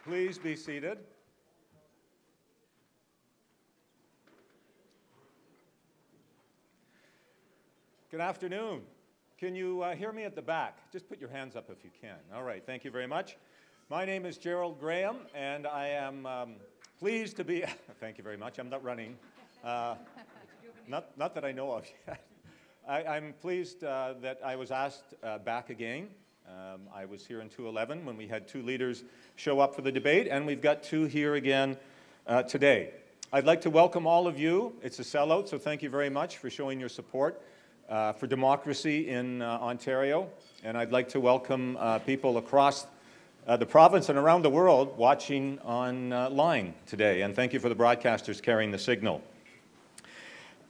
Please be seated. Good afternoon. Can you hear me at the back? Just put your hands up if you can. All right, thank you very much. My name is Gerald Graham, and I am pleased to be, thank you very much, I'm not running, not that I know of yet. I'm pleased that I was asked back again. I was here in 2011 when we had two leaders show up for the debate, and we've got two here again today. I'd like to welcome all of you. It's a sellout, so thank you very much for showing your support for democracy in Ontario. And I'd like to welcome people across the province and around the world watching online today. And thank you for the broadcasters carrying the signal.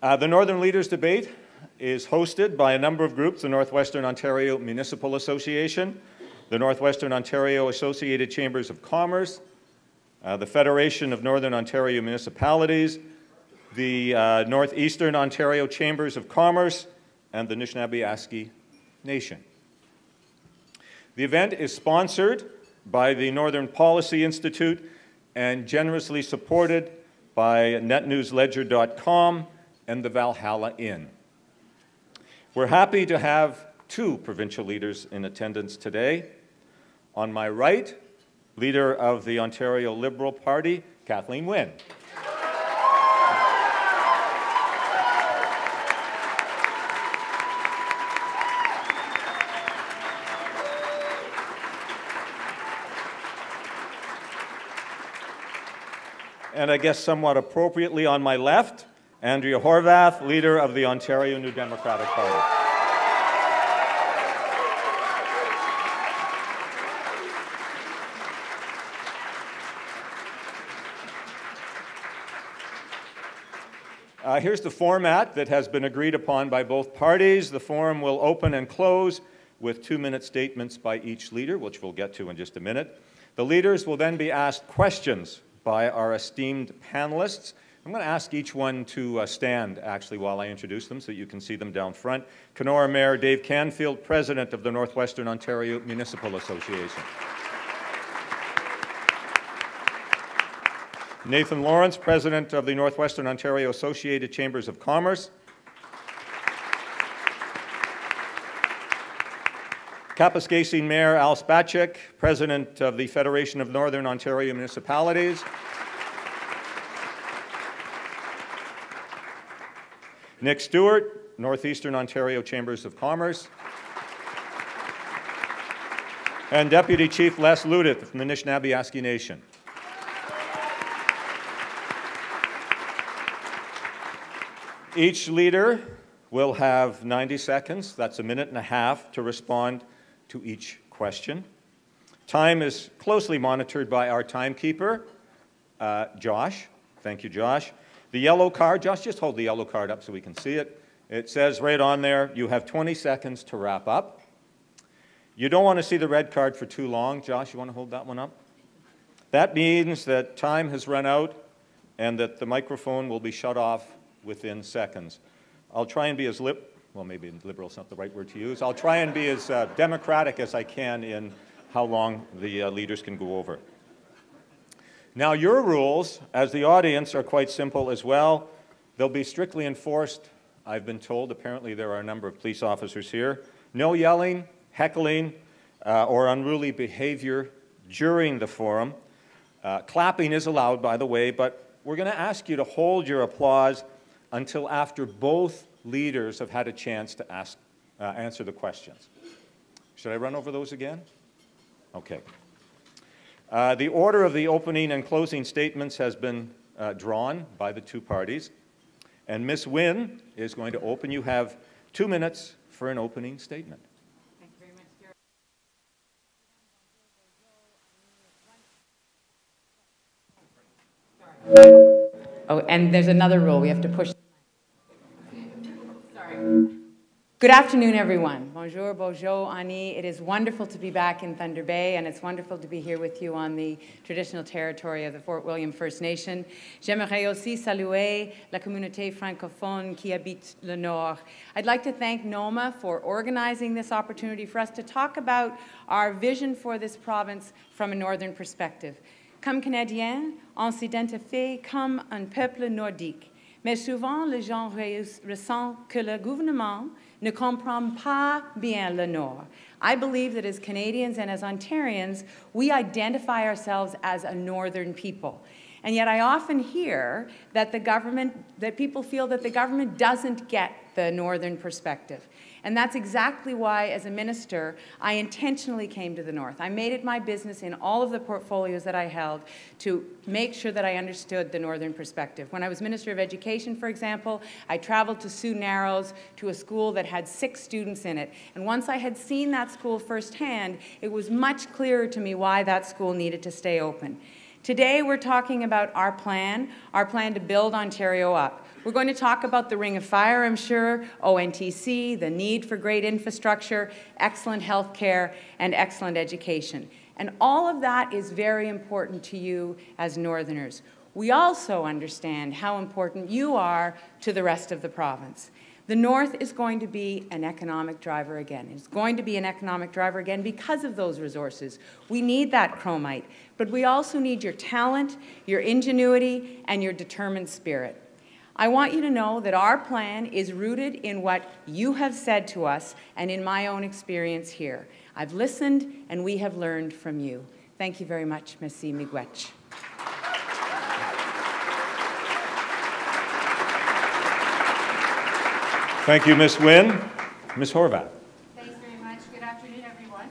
The Northern Leaders Debate is hosted by a number of groups: the Northwestern Ontario Municipal Association, the Northwestern Ontario Associated Chambers of Commerce, the Federation of Northern Ontario Municipalities, the Northeastern Ontario Chambers of Commerce, and the Anishinaabe Nation. The event is sponsored by the Northern Policy Institute and generously supported by NetNewsLedger.com and the Valhalla Inn. We're happy to have two provincial leaders in attendance today. On my right, leader of the Ontario Liberal Party, Kathleen Wynne. And I guess somewhat appropriately on my left, Andrea Horwath, leader of the Ontario New Democratic Party. Here's the format that has been agreed upon by both parties. The forum will open and close with 2-minute statements by each leader, which we'll get to in just a minute. The leaders will then be asked questions by our esteemed panelists. I'm going to ask each one to stand, actually, while I introduce them so that you can see them down front. Kenora Mayor Dave Canfield, President of the Northwestern Ontario Municipal Association. Nathan Lawrence, President of the Northwestern Ontario Associated Chambers of Commerce. Kapuskasing Mayor Al Spacek, President of the Federation of Northern Ontario Municipalities. Nick Stewart, Northeastern Ontario Chambers of Commerce. And Deputy Chief Les Ludith from the Anishinaabe Nation. Each leader will have 90 seconds, that's 1.5 minutes, to respond to each question. Time is closely monitored by our timekeeper, Josh. Thank you, Josh. The yellow card, Josh, just hold the yellow card up so we can see it. It says right on there, you have 20 seconds to wrap up. You don't want to see the red card for too long. Josh, you want to hold that one up? That means that time has run out and that the microphone will be shut off within seconds. I'll try and be as well, maybe liberal is not the right word to use. I'll try and be as democratic as I can in how long the leaders can go over. Now, your rules, as the audience, are quite simple as well. They'll be strictly enforced, I've been told. Apparently, there are a number of police officers here. No yelling, heckling, or unruly behavior during the forum. Clapping is allowed, by the way, but we're going to ask you to hold your applause until after both leaders have had a chance to answer the questions. Should I run over those again? Okay. The order of the opening and closing statements has been drawn by the two parties. And Ms. Wynne is going to open. You have 2 minutes for an opening statement. Thank you very much, Gerald. Oh, and there's another rule. We have to push. Sorry. Good afternoon, everyone. Bonjour, bonjour, Ani. It is wonderful to be back in Thunder Bay, and it's wonderful to be here with you on the traditional territory of the Fort William First Nation. J'aimerais aussi saluer la communauté francophone qui habite le Nord. I'd like to thank NOMA for organizing this opportunity for us to talk about our vision for this province from a northern perspective. Comme Canadiens, on s'identifie comme un peuple nordique. Mais souvent, les gens ressentent que le gouvernement ne comprend pas bien le Nord. I believe that as Canadians and as Ontarians, we identify ourselves as a northern people. And yet I often hear that people feel that the government doesn't get the northern perspective. And that's exactly why, as a minister, I intentionally came to the North. I made it my business in all of the portfolios that I held to make sure that I understood the northern perspective. When I was Minister of Education, for example, I traveled to Sioux Narrows to a school that had 6 students in it. And once I had seen that school firsthand, it was much clearer to me why that school needed to stay open. Today, we're talking about our plan to build Ontario up. We're going to talk about the Ring of Fire, I'm sure, ONTC, the need for great infrastructure, excellent health care, and excellent education. And all of that is very important to you as Northerners. We also understand how important you are to the rest of the province. The North is going to be an economic driver again. It's going to be an economic driver again because of those resources. We need that chromite, but we also need your talent, your ingenuity, and your determined spirit. I want you to know that our plan is rooted in what you have said to us and in my own experience here. I've listened and we have learned from you. Thank you very much, Merci Miigwech. Thank you, Ms. Wynne. Ms. Horwath. Thanks very much. Good afternoon, everyone.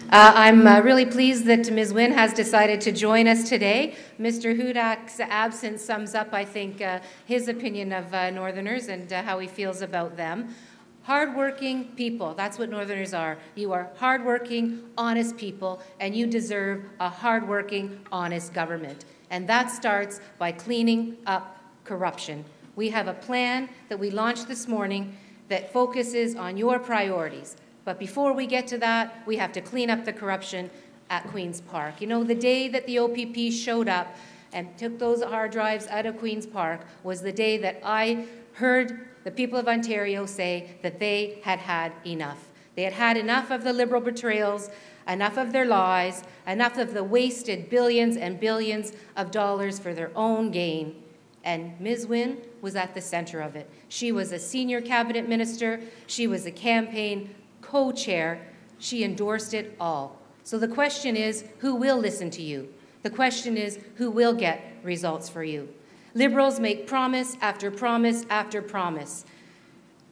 I'm really pleased that Ms. Wynne has decided to join us today. Mr. Hudak's absence sums up, I think, his opinion of Northerners and how he feels about them. Hardworking people, that's what Northerners are. You are hardworking, honest people, and you deserve a hardworking, honest government. And that starts by cleaning up corruption. We have a plan that we launched this morning that focuses on your priorities. But before we get to that, we have to clean up the corruption at Queen's Park. You know, the day that the OPP showed up and took those hard drives out of Queen's Park was the day that I heard the people of Ontario say that they had had enough. They had had enough of the Liberal betrayals, enough of their lies, enough of the wasted billions and billions of dollars for their own gain. And Ms. Wynne was at the center of it. She was a senior cabinet minister. She was a campaign co-chair. She endorsed it all. So the question is, who will listen to you? The question is, who will get results for you? Liberals make promise after promise after promise.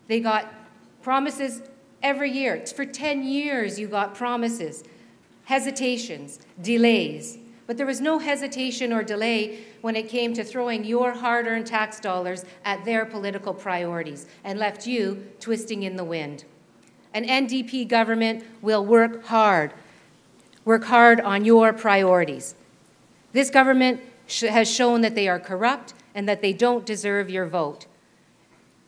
They got promises every year. For 10 years, you got promises, hesitations, delays. But there was no hesitation or delay when it came to throwing your hard-earned tax dollars at their political priorities and left you twisting in the wind. An NDP government will work hard on your priorities. This government has shown that they are corrupt and that they don't deserve your vote.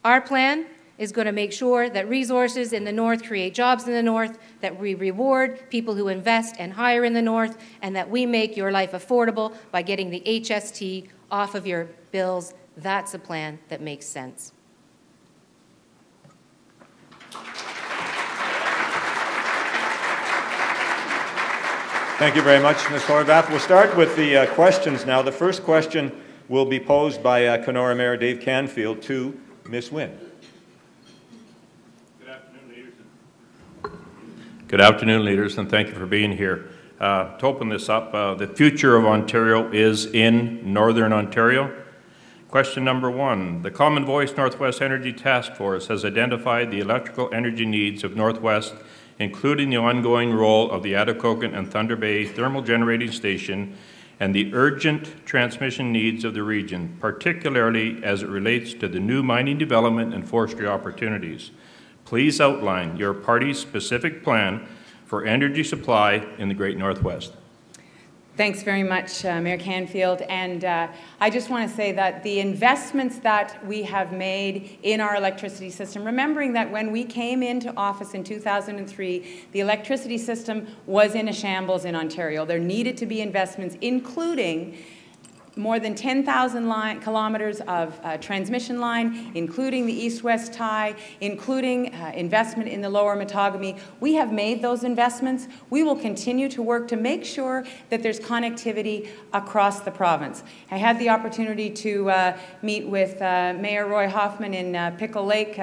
Our plan is going to make sure that resources in the North create jobs in the North, that we reward people who invest and hire in the North, and that we make your life affordable by getting the HST off of your bills. That's a plan that makes sense. Thank you very much, Ms. Horwath. We'll start with the questions now. The first question will be posed by Kenora Mayor Dave Canfield to Ms. Wynne. Good afternoon, leaders, and thank you for being here. To open this up, the future of Ontario is in Northern Ontario. Question number 1. The Common Voice Northwest Energy Task Force has identified the electrical energy needs of Northwest, including the ongoing role of the Atikokan and Thunder Bay Thermal Generating Station and the urgent transmission needs of the region, particularly as it relates to the new mining development and forestry opportunities. Please outline your party's specific plan for energy supply in the Great Northwest. Thanks very much, Mayor Canfield. And I just want to say that the investments that we have made in our electricity system, remembering that when we came into office in 2003, the electricity system was in a shambles in Ontario. There needed to be investments, including more than 10,000 kilometers of transmission line, including the east-west tie, including investment in the lower Matagami. We have made those investments. We will continue to work to make sure that there's connectivity across the province. I had the opportunity to meet with Mayor Roy Hoffman in Pickle Lake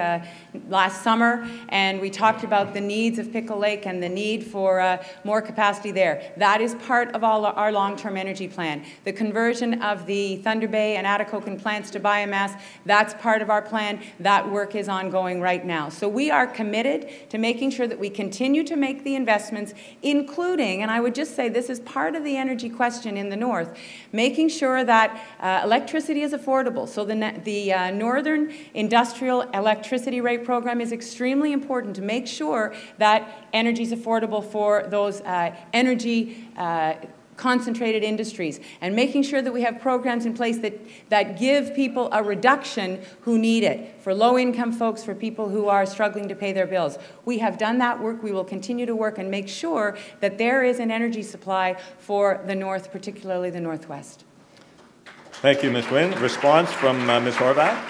last summer, and we talked about the needs of Pickle Lake and the need for more capacity there. That is part of our long-term energy plan. The conversion of the Thunder Bay and Atikokan plants to biomass, that's part of our plan. That work is ongoing right now. So we are committed to making sure that we continue to make the investments, including, and I would just say this is part of the energy question in the north, making sure that electricity is affordable. So the Northern Industrial Electricity Rate Program is extremely important to make sure that energy is affordable for those energy concentrated industries, and making sure that we have programs in place that give people a reduction who need it, for low-income folks, for people who are struggling to pay their bills. We have done that work. We will continue to work and make sure that there is an energy supply for the north, particularly the northwest. Thank you, Ms. Wynne. Response from Ms. Horwath.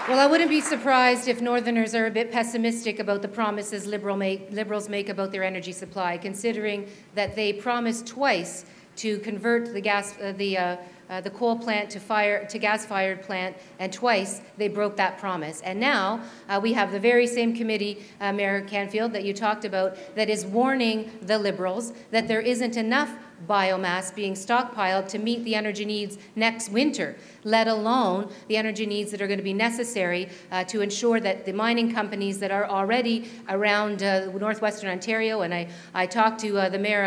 Well, I wouldn't be surprised if Northerners are a bit pessimistic about the promises Liberals make about their energy supply, considering that they promised twice to convert the coal plant to gas-fired plant, and twice they broke that promise. And now we have the very same committee, Mayor Canfield, that you talked about, that is warning the Liberals that there isn't enough biomass being stockpiled to meet the energy needs next winter, let alone the energy needs that are going to be necessary to ensure that the mining companies that are already around northwestern Ontario, and I talk to the mayor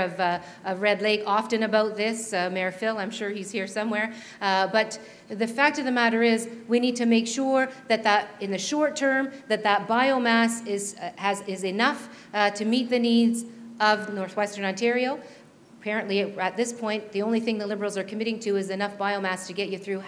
of Red Lake often about this, Mayor Phil, I'm sure he's here somewhere, but the fact of the matter is we need to make sure that in the short term that biomass is enough to meet the needs of northwestern Ontario. Apparently, at this point, the only thing the Liberals are committing to is enough biomass to get you through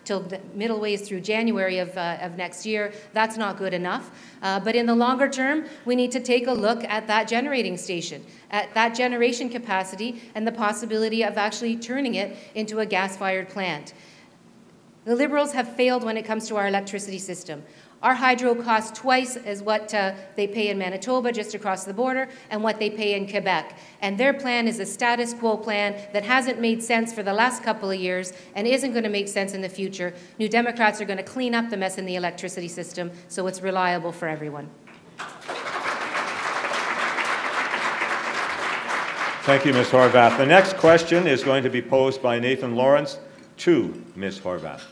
till the middle ways through January of next year. That's not good enough. But in the longer term, we need to take a look at that generating station, at that generation capacity, and the possibility of actually turning it into a gas-fired plant. The Liberals have failed when it comes to our electricity system. Our hydro costs twice as what they pay in Manitoba, just across the border, and what they pay in Quebec. And their plan is a status quo plan that hasn't made sense for the last couple of years and isn't going to make sense in the future. New Democrats are going to clean up the mess in the electricity system so it's reliable for everyone. Thank you, Ms. Horwath. The next question is going to be posed by Nathan Lawrence to Ms. Horwath.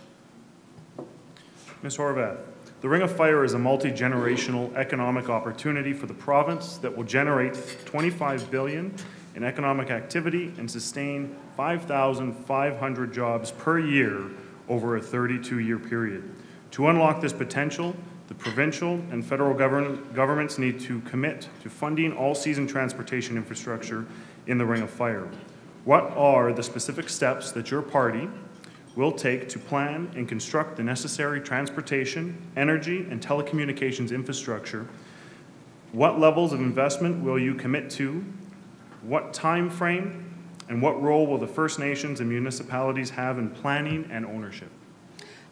Ms. Horwath, the Ring of Fire is a multi-generational economic opportunity for the province that will generate $25 billion in economic activity and sustain 5,500 jobs per year over a 32-year period. To unlock this potential, the provincial and federal governments need to commit to funding all-season transportation infrastructure in the Ring of Fire. What are the specific steps that your party will take to plan and construct the necessary transportation, energy, and telecommunications infrastructure? What levels of investment will you commit to? What time frame? And what role will the First Nations and municipalities have in planning and ownership?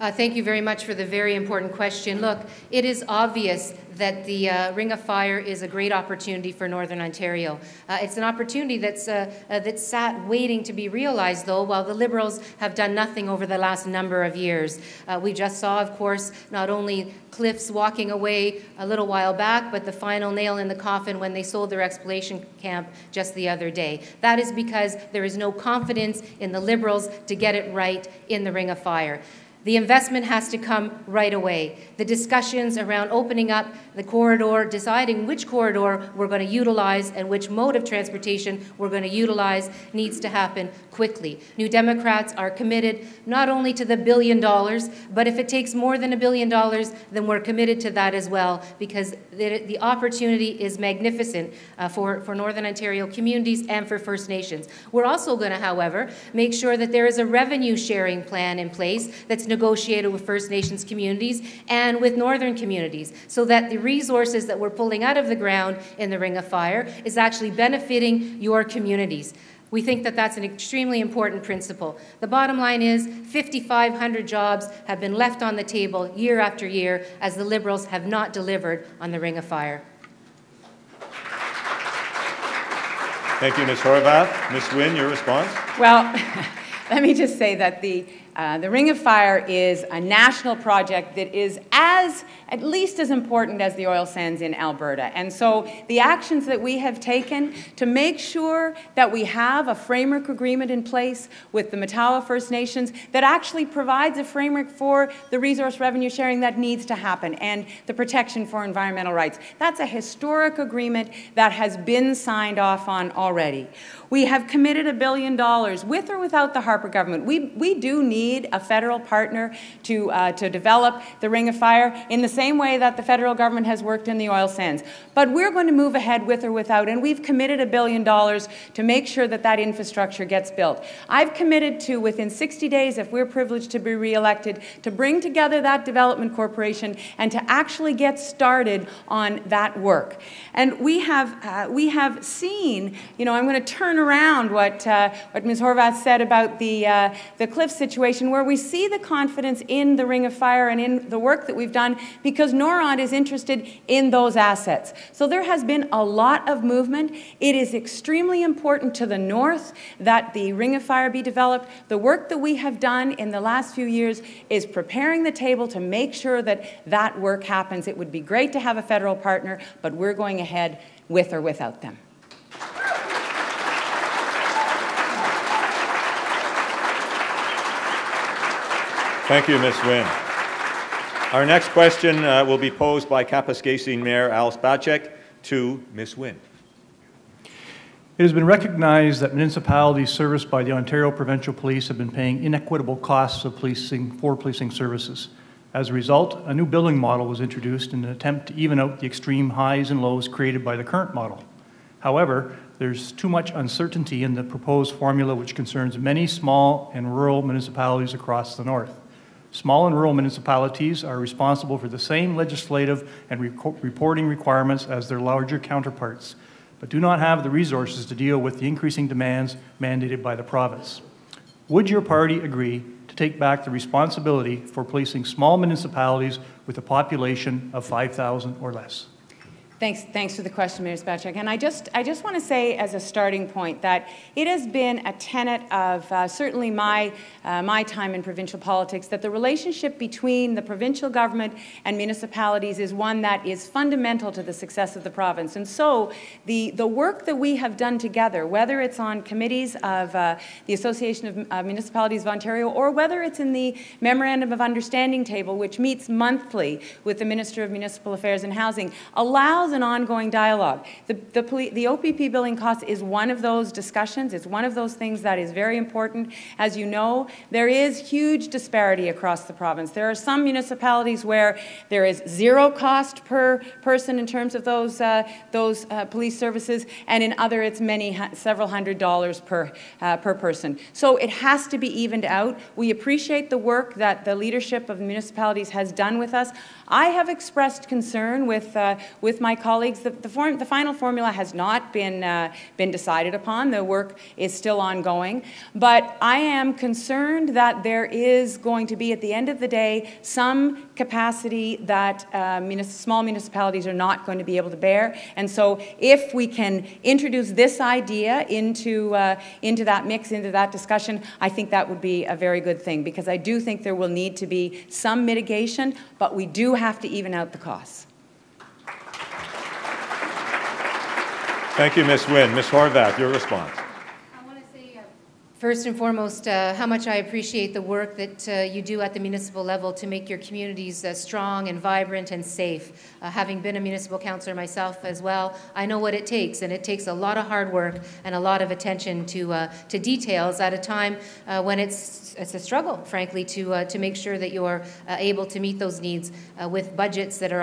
Thank you very much for the very important question. Look, it is obvious that the Ring of Fire is a great opportunity for Northern Ontario. It's an opportunity that's sat waiting to be realized, though, while the Liberals have done nothing over the last number of years. We just saw, of course, not only Cliffs walking away a little while back, but the final nail in the coffin when they sold their exploration camp just the other day. That is because there is no confidence in the Liberals to get it right in the Ring of Fire. The investment has to come right away. The discussions around opening up the corridor, deciding which corridor we're going to utilize and which mode of transportation we're going to utilize needs to happen quickly. New Democrats are committed not only to the $1 billion, but if it takes more than $1 billion, then we're committed to that as well, because the opportunity is magnificent for Northern Ontario communities and for First Nations. We're also going to, however, make sure that there is a revenue sharing plan in place that's negotiated with First Nations communities and with Northern communities, so that the resources that we're pulling out of the ground in the Ring of Fire is actually benefiting your communities. We think that that's an extremely important principle. The bottom line is 5,500 jobs have been left on the table year after year as the Liberals have not delivered on the Ring of Fire. Thank you, Ms. Horwath. Ms. Wynne, your response? Well, let me just say that the Ring of Fire is a national project that is at least as important as the oil sands in Alberta. And so the actions that we have taken to make sure that we have a framework agreement in place with the Matawa First Nations that actually provides a framework for the resource revenue sharing that needs to happen and the protection for environmental rights. That's a historic agreement that has been signed off on already. We have committed $1 billion with or without the Harper government. We do need a federal partner to develop the Ring of Fire in the same way that the federal government has worked in the oil sands. But we're going to move ahead with or without, and we've committed $1 billion to make sure that that infrastructure gets built. I've committed to, within 60 days, if we're privileged to be re-elected, to bring together that development corporation and to actually get started on that work. And we have seen, you know, I'm going to turn around what Ms. Horwath said about the cliff situation, where we see the confidence in the Ring of Fire and in the work that we've done because Noront is interested in those assets. So there has been a lot of movement. It is extremely important to the north that the Ring of Fire be developed. The work that we have done in the last few years is preparing the table to make sure that that work happens. It would be great to have a federal partner, but we're going ahead with or without them. Thank you, Ms. Wynne. Our next question will be posed by Kapuskasing Mayor Al Spacek to Ms. Wynne. It has been recognized that municipalities serviced by the Ontario Provincial Police have been paying inequitable costs of policing services. As a result, a new billing model was introduced in an attempt to even out the extreme highs and lows created by the current model. However, there's too much uncertainty in the proposed formula, which concerns many small and rural municipalities across the north. Small and rural municipalities are responsible for the same legislative and reporting requirements as their larger counterparts, but do not have the resources to deal with the increasing demands mandated by the province. Would your party agree to take back the responsibility for policing small municipalities with a population of 5,000 or less? Thanks for the question, Mayor Spacek. And I just want to say as a starting point that it has been a tenet of certainly my time in provincial politics that the relationship between the provincial government and municipalities is one that is fundamental to the success of the province. And so the work that we have done together, whether it's on committees of the Association of Municipalities of Ontario or whether it's in the Memorandum of Understanding table, which meets monthly with the Minister of Municipal Affairs and Housing, allows an ongoing dialogue. The OPP billing cost is one of those discussions. It's one of those things that is very important. As you know, there is huge disparity across the province. There are some municipalities where there is zero cost per person in terms of those police services, and in other it's several $100s per person. So it has to be evened out. We appreciate the work that the leadership of the municipalities has done with us. I have expressed concern with my colleagues. The final formula has not been decided upon. The work is still ongoing. But I am concerned that there is going to be, at the end of the day, some capacity that small municipalities are not going to be able to bear. And so if we can introduce this idea into that mix, into that discussion, I think that would be a very good thing, because I do think there will need to be some mitigation, but we do have to even out the costs. Thank you, Ms. Wynne. Ms. Horwath, your response. I want to say, first and foremost, how much I appreciate the work that you do at the municipal level to make your communities strong and vibrant and safe. Having been a municipal councillor myself as well, I know what it takes, and it takes a lot of hard work and a lot of attention to details at a time when it's a struggle, frankly, to make sure that you're able to meet those needs with budgets that are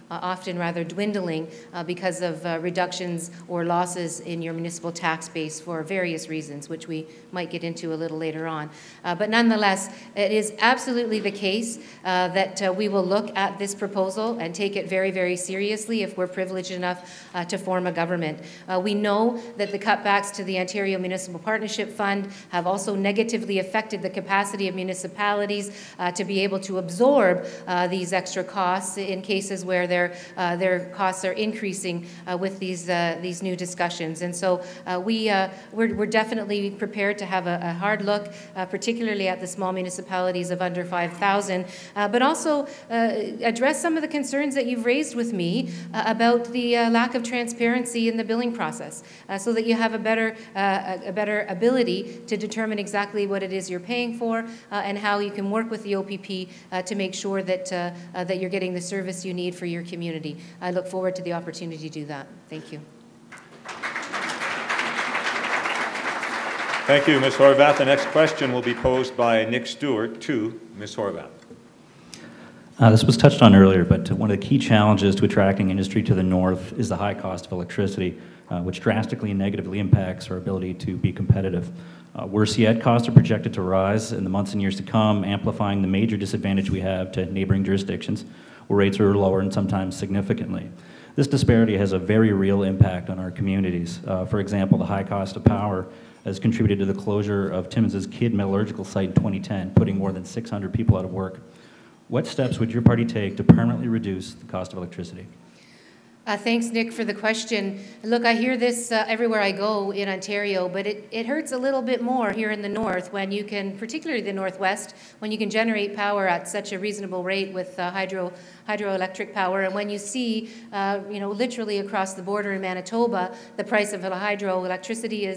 often rather dwindling because of reductions or losses in your municipal tax base for various reasons, which we might get into a little later on. But nonetheless, it is absolutely the case that we will look at this proposal and take it very, very seriously if we're privileged enough to form a government. We know that the cutbacks to the Ontario Municipal Partnership Fund have also negatively affected the capacity of municipalities to be able to absorb these extra costs in cases where their costs are increasing with these new discussions. And so we're definitely prepared to have a hard look, particularly at the small municipalities of under 5,000, but also address some of the concerns that you've raised with me about the lack of transparency in the billing process, so that you have a better ability to determine exactly what it is you're paying for and how you can work with the OPP to make sure that you're getting the service you need for your community. I look forward to the opportunity to do that. Thank you. Thank you, Ms. Horwath. The next question will be posed by Nick Stewart to Ms. Horwath. This was touched on earlier, but one of the key challenges to attracting industry to the north is the high cost of electricity, which drastically and negatively impacts our ability to be competitive. Worse yet, costs are projected to rise in the months and years to come, amplifying the major disadvantage we have to neighboring jurisdictions, where rates are lower and sometimes significantly. This disparity has a very real impact on our communities. For example, the high cost of power has contributed to the closure of Timmins' Kidd Metallurgical site in 2010, putting more than 600 people out of work. What steps would your party take to permanently reduce the cost of electricity? Thanks, Nick, for the question. Look, I hear this everywhere I go in Ontario, but it hurts a little bit more here in the north when you can, particularly the northwest, when you can generate power at such a reasonable rate with hydroelectric power. And when you see, literally across the border in Manitoba, the price of hydroelectricity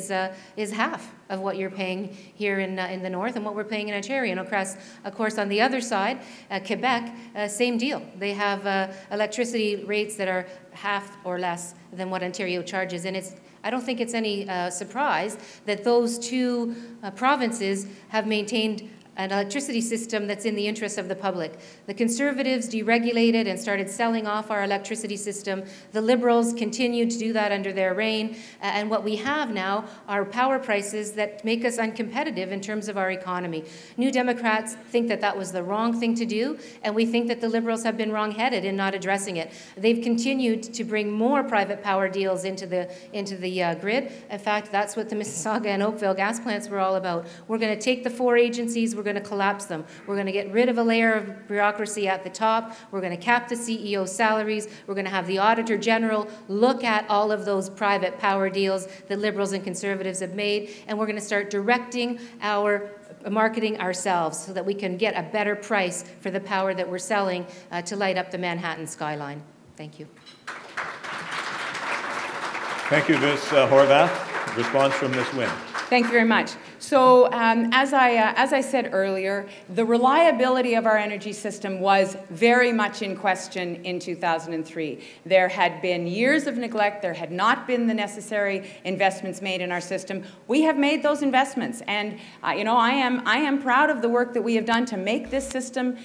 is half of what you're paying here in the north and what we're paying in Ontario. And of course, on the other side, Quebec, same deal. They have electricity rates that are half or less than what Ontario charges. And I don't think it's any surprise that those two provinces have maintained an electricity system that's in the interest of the public. The Conservatives deregulated and started selling off our electricity system. The Liberals continued to do that under their reign. And what we have now are power prices that make us uncompetitive in terms of our economy. New Democrats think that that was the wrong thing to do, and we think that the Liberals have been wrong-headed in not addressing it. They've continued to bring more private power deals into the grid. In fact, that's what the Mississauga and Oakville gas plants were all about. We're going to take the four agencies, we're going to collapse them. We're going to get rid of a layer of bureaucracy at the top. We're going to cap the CEO salaries. We're going to have the Auditor General look at all of those private power deals that Liberals and Conservatives have made, and we're going to start directing our marketing ourselves so that we can get a better price for the power that we're selling to light up the Manhattan skyline. Thank you. Thank you, Ms. Horwath. Response from Ms. Wynne. Thank you very much. So as I said earlier, the reliability of our energy system was very much in question in 2003. There had been years of neglect. There had not been the necessary investments made in our system. We have made those investments, and I am proud of the work that we have done to make this system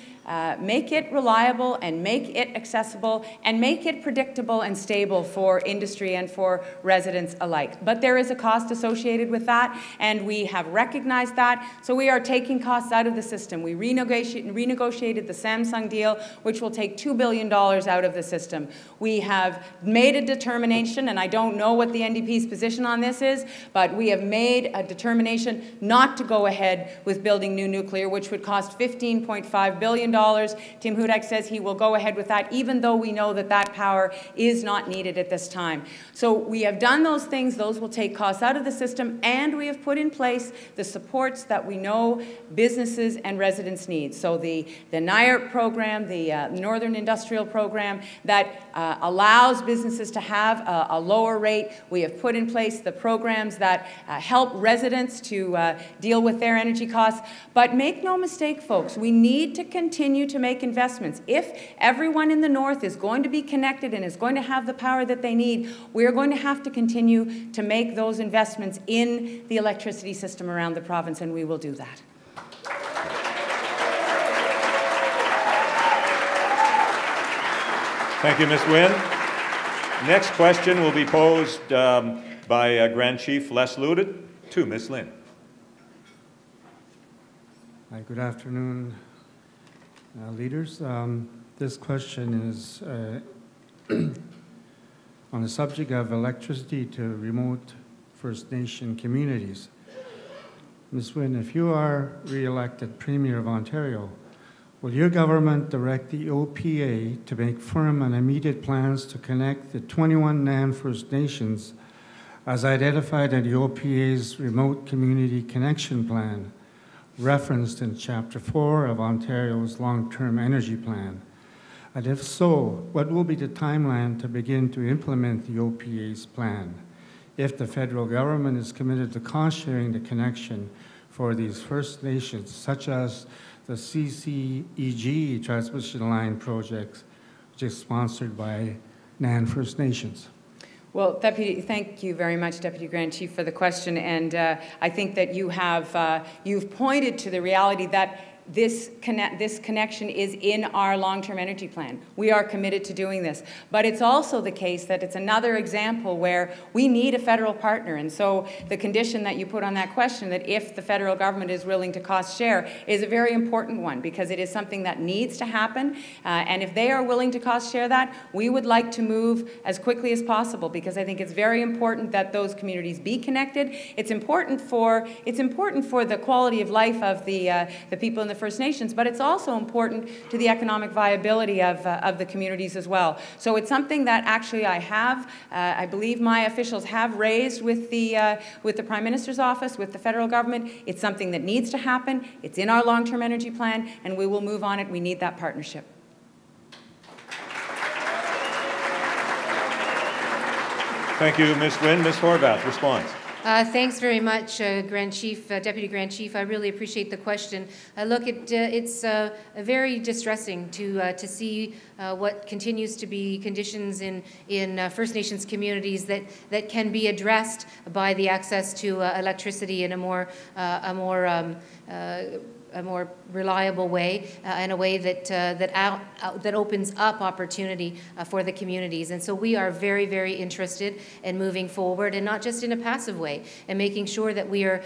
make it reliable and make it accessible and make it predictable and stable for industry and for residents alike. But there is a cost associated with that, and we have recognized that. So we are taking costs out of the system. We renegotiated the Samsung deal, which will take $2 billion out of the system. We have made a determination, and I don't know what the NDP's position on this is, but we have made a determination not to go ahead with building new nuclear, which would cost $15.5 billion. Tim Hudak says he will go ahead with that, even though we know that that power is not needed at this time. So we have done those things. Those will take costs out of the system, and we have put in place the supports that we know businesses and residents need. So the NIRP program, the Northern Industrial Program, that allows businesses to have a lower rate. We have put in place the programs that help residents to deal with their energy costs. But make no mistake, folks, we need to continue to make investments. If everyone in the north is going to be connected and is going to have the power that they need, we're going to have to continue to make those investments in the electricity system around the province, and we will do that. Thank you, Ms. Wynne. Next question will be posed by Grand Chief Les Looted to Ms. Lynn. Hi, good afternoon, leaders. This question is on the subject of electricity to remote First Nation communities. Ms. Wynne, if you are re-elected Premier of Ontario, will your government direct the OPA to make firm and immediate plans to connect the 21 NAN First Nations as identified in the OPA's Remote Community Connection Plan, referenced in Chapter 4 of Ontario's Long-Term Energy Plan? And if so, what will be the timeline to begin to implement the OPA's plan? If the federal government is committed to cost-sharing the connection for these First Nations, such as the CCEG transmission line projects, which is sponsored by NAN First Nations. Well, thank you very much, Deputy Grand Chief, for the question. And I think that you've pointed to the reality that this connection is in our long-term energy plan. We are committed to doing this. But it's also the case that it's another example where we need a federal partner. And so the condition that you put on that question, that if the federal government is willing to cost share, is a very important one, because it is something that needs to happen. And if they are willing to cost share that, we would like to move as quickly as possible, because I think it's very important that those communities be connected. It's important for the quality of life of the people in the First Nations, but it's also important to the economic viability of the communities as well. So it's something that actually I believe my officials have raised with the Prime Minister's office, with the federal government. It's something that needs to happen. It's in our long-term energy plan, and we will move on it. We need that partnership. Thank you, Ms. Wynne. Ms. Horwath, response. Thanks very much, Grand Chief, Deputy Grand Chief. I really appreciate the question. Look, it's very distressing to see what continues to be conditions in First Nations communities that can be addressed by the access to electricity in a more reliable way, in a way that opens up opportunity for the communities. And so we are very, very interested in moving forward, and not just in a passive way, and making sure that we're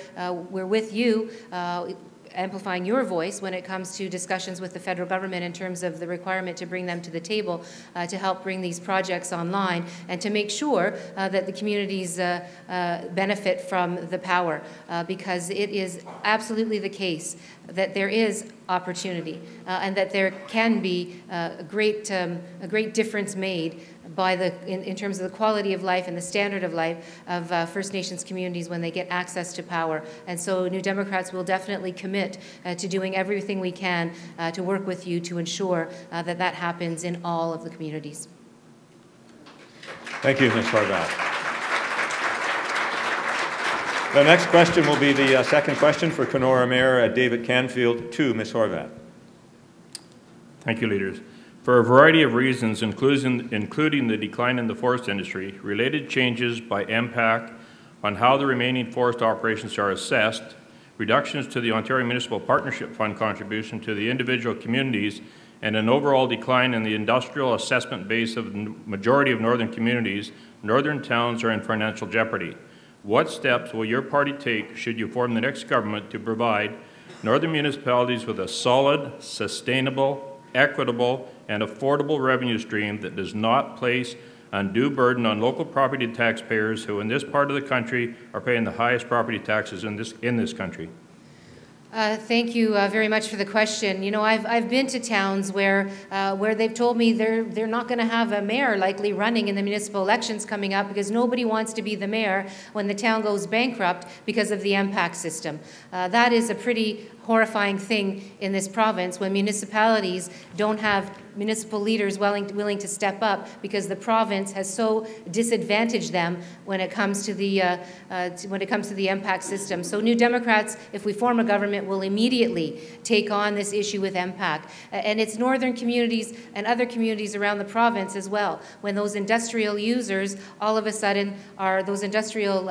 with you, amplifying your voice when it comes to discussions with the federal government in terms of the requirement to bring them to the table to help bring these projects online, and to make sure that the communities benefit from the power, because it is absolutely the case that there is opportunity and that there can be a great difference made by in terms of the quality of life and the standard of life of First Nations communities when they get access to power. And so New Democrats will definitely commit to doing everything we can to work with you to ensure that happens in all of the communities. Thank you, Ms. Horwath. The next question will be the second question for Kenora Mayor David Canfield to Ms. Horwath. Thank you, leaders. For a variety of reasons, including the decline in the forest industry, related changes by MPAC on how the remaining forest operations are assessed, reductions to the Ontario Municipal Partnership Fund contribution to the individual communities, and an overall decline in the industrial assessment base of the majority of northern communities, northern towns are in financial jeopardy. What steps will your party take should you form the next government to provide northern municipalities with a solid, sustainable, equitable, and affordable revenue stream that does not place undue burden on local property taxpayers who in this part of the country are paying the highest property taxes in this country? Thank you very much for the question. You know, I've been to towns where they've told me they're not going to have a mayor likely running in the municipal elections coming up, because nobody wants to be the mayor when the town goes bankrupt because of the MPAC system. That is a pretty horrifying thing in this province, when municipalities don't have municipal leaders willing to step up because the province has so disadvantaged them when it comes to the MPAC system. So New Democrats, if we form a government, will immediately take on this issue with MPAC, and it's northern communities and other communities around the province as well. When those industrial users all of a sudden are, those industrial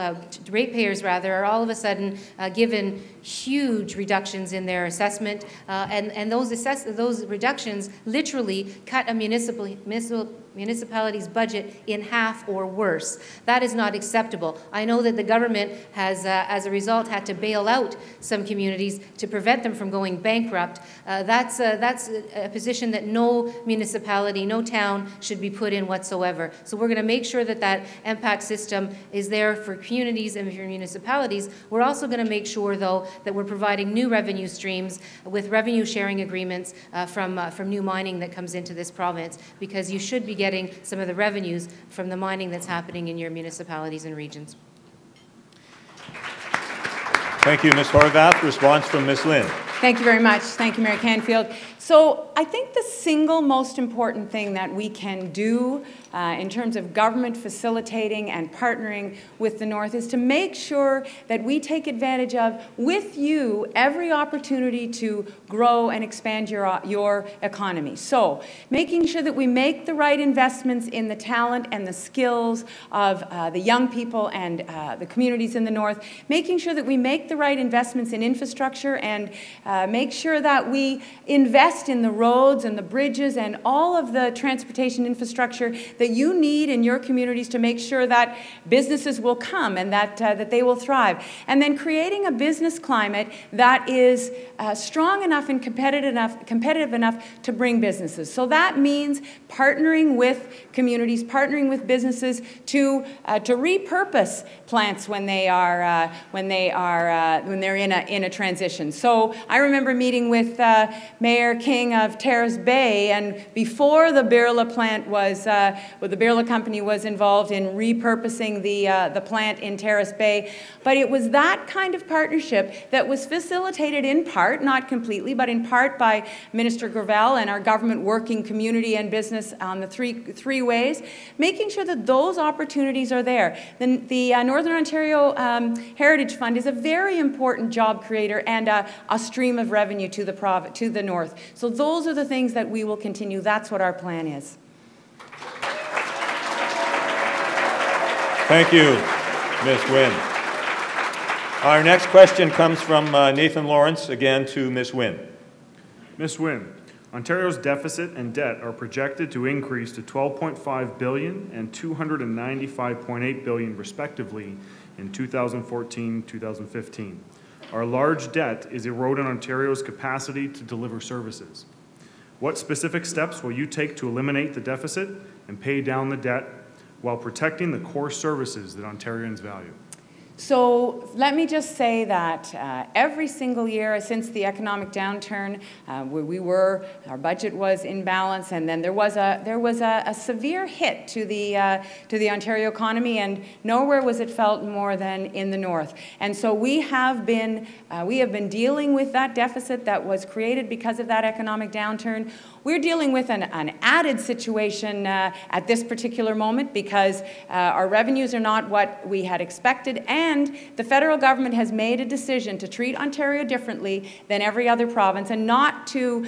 ratepayers rather, are all of a sudden given huge reductions in their assessment, and those reductions literally cut a municipal municipality's budget in half or worse. That is not acceptable. I know that the government has, as a result, had to bail out some communities to prevent them from going bankrupt. That's a position that no municipality, no town should be put in whatsoever. So we're going to make sure that that impact system is there for communities and for municipalities. We're also going to make sure, though, that we're providing new revenue streams with revenue sharing agreements from new mining that comes into this province, because you should be getting some of the revenues from the mining that's happening in your municipalities and regions. Thank you, Ms. Horwath. Response from Ms. Lynn. Thank you very much. Thank you, Mayor Canfield. So I think the single most important thing that we can do in terms of government facilitating and partnering with the North is to make sure that we take advantage of, with you, every opportunity to grow and expand your economy. So making sure that we make the right investments in the talent and the skills of the young people and the communities in the North, making sure that we make the right investments in infrastructure and make sure that we invest in the roads and the bridges and all of the transportation infrastructure that you need in your communities to make sure that businesses will come and that they will thrive. And then creating a business climate that is strong enough and competitive enough to bring businesses. So that means partnering with communities, partnering with businesses to repurpose plants when they're in a transition. So I remember meeting with Mayor King of Terrace Bay, and before the Birla plant was, the Birla company was involved in repurposing the plant in Terrace Bay. But it was that kind of partnership that was facilitated in part, not completely, but in part by Minister Gravel and our government working community and business on the three ways, making sure that those opportunities are there. The Northern Ontario Heritage Fund is a very important job creator and a stream of revenue to the North. So those are the things that we will continue. That's what our plan is. Thank you, Ms. Wynne. Our next question comes from Nathan Lawrence, again to Ms. Wynne. Ms. Wynne, Ontario's deficit and debt are projected to increase to $12.5 billion and $295.8 billion respectively in 2014-2015. Our large debt is eroding Ontario's capacity to deliver services. What specific steps will you take to eliminate the deficit and pay down the debt while protecting the core services that Ontarians value? So let me just say that every single year since the economic downturn, where our budget was in balance, and then there was a severe hit to the Ontario economy, and nowhere was it felt more than in the North. And so we have been dealing with that deficit that was created because of that economic downturn. We're dealing with an added situation at this particular moment because our revenues are not what we had expected, and the federal government has made a decision to treat Ontario differently than every other province and not to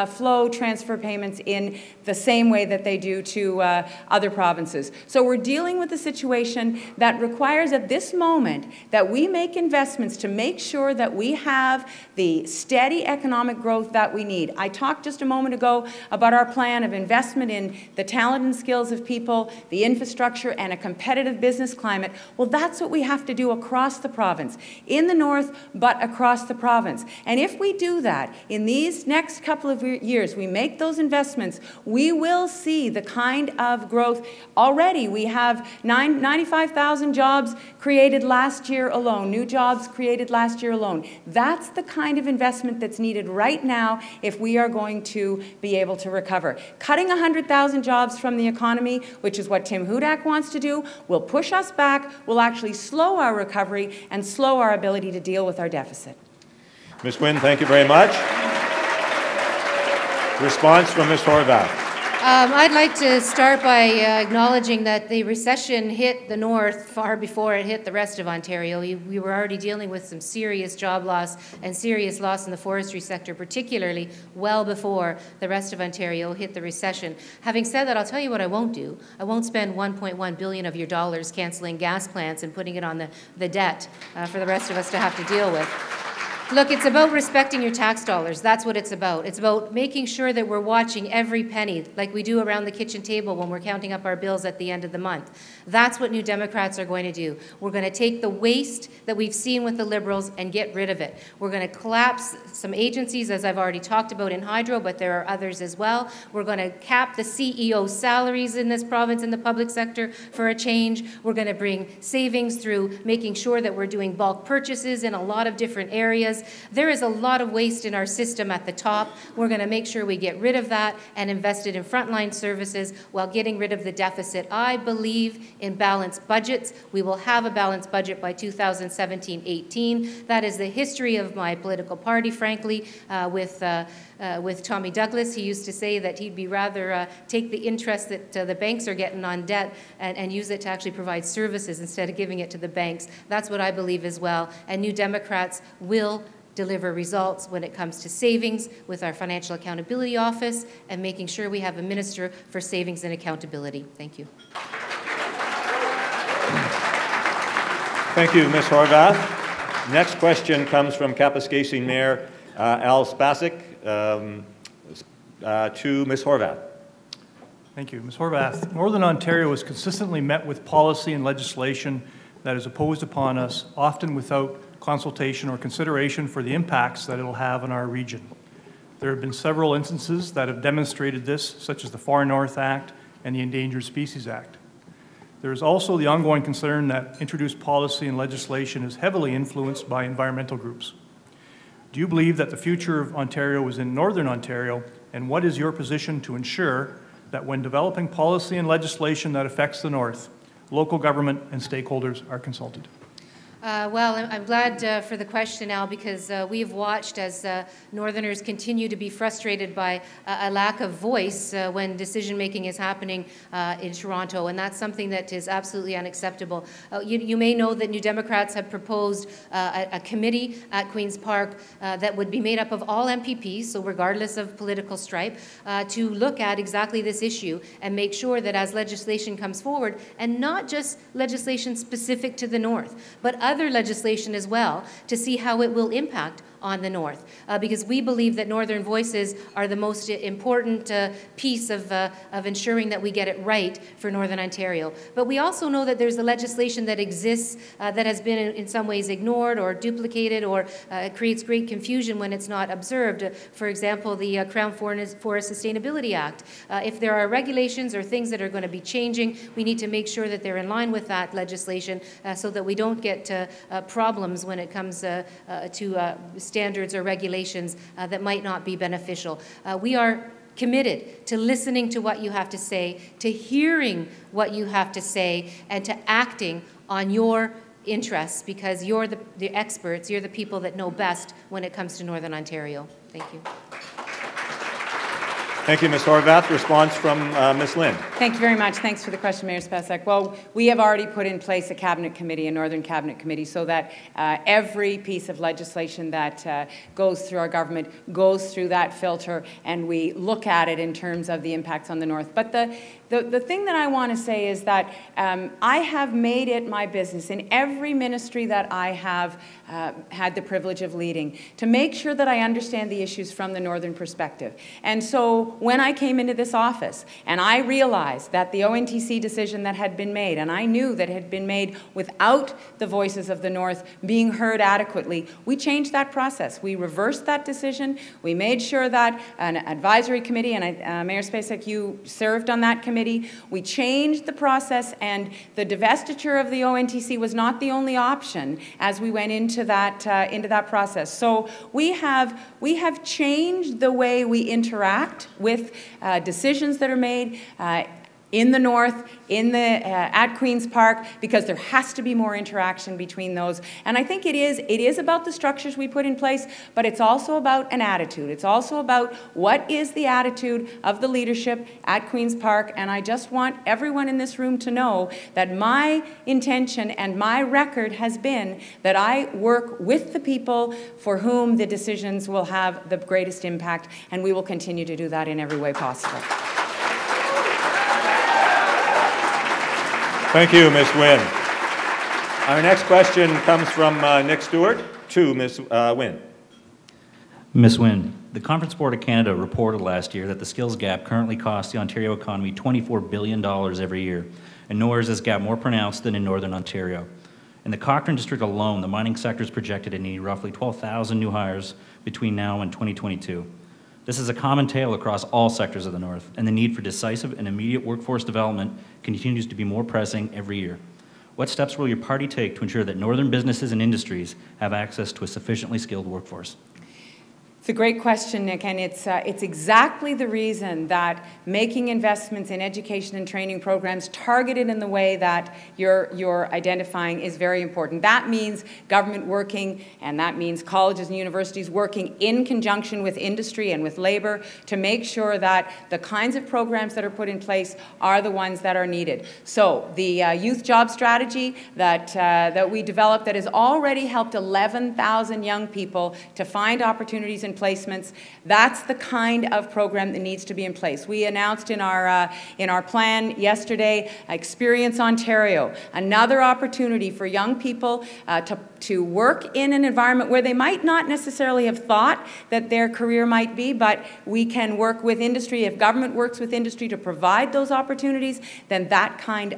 flow transfer payments in the same way that they do to other provinces. So we're dealing with a situation that requires at this moment that we make investments to make sure that we have the steady economic growth that we need. I talked just a moment ago about our plan of investment in the talent and skills of people, the infrastructure, and a competitive business climate. Well, that's what we have to do across the province, in the North, but across the province. And if we do that in these next couple of years, we make those investments, we will see the kind of growth. Already we have 95,000 jobs created last year alone, new jobs created last year alone. That's the kind of investment that's needed right now if we are going to be able to recover. Cutting 100,000 jobs from the economy, which is what Tim Hudak wants to do, will push us back, will actually slow our recovery and slow our ability to deal with our deficit. Ms. Wynne, thank you very much. Response from Ms. Horwath. I'd like to start by acknowledging that the recession hit the North far before it hit the rest of Ontario. We were already dealing with some serious job loss and serious loss in the forestry sector, particularly well before the rest of Ontario hit the recession. Having said that, I'll tell you what I won't do. I won't spend $1.1 billion of your dollars canceling gas plants and putting it on the debt for the rest of us to have to deal with. Look, it's about respecting your tax dollars. That's what it's about. It's about making sure that we're watching every penny, like we do around the kitchen table when we're counting up our bills at the end of the month. That's what New Democrats are going to do. We're going to take the waste that we've seen with the Liberals and get rid of it. We're going to collapse some agencies, as I've already talked about in hydro, but there are others as well. We're going to cap the CEO salaries in this province in the public sector for a change. We're going to bring savings through making sure that we're doing bulk purchases in a lot of different areas. There is a lot of waste in our system at the top. We're going to make sure we get rid of that and invest it in frontline services while getting rid of the deficit. I believe in balanced budgets. We will have a balanced budget by 2017-18. That is the history of my political party, frankly, with Tommy Douglas. He used to say that he'd be rather take the interest that the banks are getting on debt and use it to actually provide services instead of giving it to the banks. That's what I believe as well. And New Democrats will deliver results when it comes to savings with our Financial Accountability Office and making sure we have a Minister for Savings and Accountability. Thank you. Thank you, Ms. Horwath. Next question comes from Kapuskasing Mayor Al Spasik to Ms. Horwath. Thank you. Ms. Horwath, Northern Ontario has consistently met with policy and legislation that is imposed upon us, often without consultation or consideration for the impacts that it will have on our region. There have been several instances that have demonstrated this, such as the Far North Act and the Endangered Species Act. There is also the ongoing concern that introduced policy and legislation is heavily influenced by environmental groups. Do you believe that the future of Ontario is in Northern Ontario, and what is your position to ensure that when developing policy and legislation that affects the North, local government and stakeholders are consulted? Well, I'm glad for the question, Al, because we've watched as Northerners continue to be frustrated by a lack of voice when decision-making is happening in Toronto, and that's something that is absolutely unacceptable. You may know that New Democrats have proposed a committee at Queen's Park that would be made up of all MPPs, so regardless of political stripe, to look at exactly this issue and make sure that as legislation comes forward, and not just legislation specific to the North, but other legislation as well, to see how it will impact on the North, because we believe that Northern voices are the most important piece of ensuring that we get it right for Northern Ontario. But we also know that there's a legislation that exists that has been in some ways ignored or duplicated or creates great confusion when it's not observed. For example, the Crown Forest Sustainability Act. If there are regulations or things that are going to be changing, we need to make sure that they're in line with that legislation so that we don't get problems when it comes to standards or regulations that might not be beneficial. We are committed to listening to what you have to say, to hearing what you have to say, and to acting on your interests, because you're the experts, you're the people that know best when it comes to Northern Ontario. Thank you. Thank you, Ms. Horwath. Response from Ms. Lynn. Thank you very much. Thanks for the question, Mayor Spasek. Well, we have already put in place a cabinet committee, a Northern Cabinet Committee, so that every piece of legislation that goes through our government goes through that filter, and we look at it in terms of the impacts on the North. But the thing that I want to say is that I have made it my business in every ministry that I have had the privilege of leading to make sure that I understand the issues from the Northern perspective. And so when I came into this office and I realized that the ONTC decision that had been made, and I knew that it had been made without the voices of the North being heard adequately, we changed that process. We reversed that decision. We made sure that an advisory committee, and Mayor Spacek, you served on that committee. We changed the process, and the divestiture of the ONTC was not the only option as we went into that process. So we have changed the way we interact with decisions that are made in the North, at Queen's Park, because there has to be more interaction between those. And I think it is about the structures we put in place, but it's also about an attitude. It's also about what is the attitude of the leadership at Queen's Park. And I just want everyone in this room to know that my intention and my record has been that I work with the people for whom the decisions will have the greatest impact, and we will continue to do that in every way possible. Thank you, Ms. Wynne. Our next question comes from Nick Stewart to Ms. Wynne. Ms. Wynne, the Conference Board of Canada reported last year that the skills gap currently costs the Ontario economy $24 billion every year, and nowhere is this gap more pronounced than in Northern Ontario. In the Cochrane District alone, the mining sector is projected to need roughly 12,000 new hires between now and 2022. This is a common tale across all sectors of the North, and the need for decisive and immediate workforce development continues to be more pressing every year. What steps will your party take to ensure that Northern businesses and industries have access to a sufficiently skilled workforce? It's a great question, Nick, and it's exactly the reason that making investments in education and training programs targeted in the way that you're identifying is very important. That means government working, and that means colleges and universities working in conjunction with industry and with labor to make sure that the kinds of programs that are put in place are the ones that are needed. So the youth job strategy that we developed that has already helped 11,000 young people to find opportunities and placements, that's the kind of program that needs to be in place. We announced in our plan yesterday, Experience Ontario, another opportunity for young people to work in an environment where they might not necessarily have thought that their career might be, but we can work with industry. If government works with industry to provide those opportunities, then that kind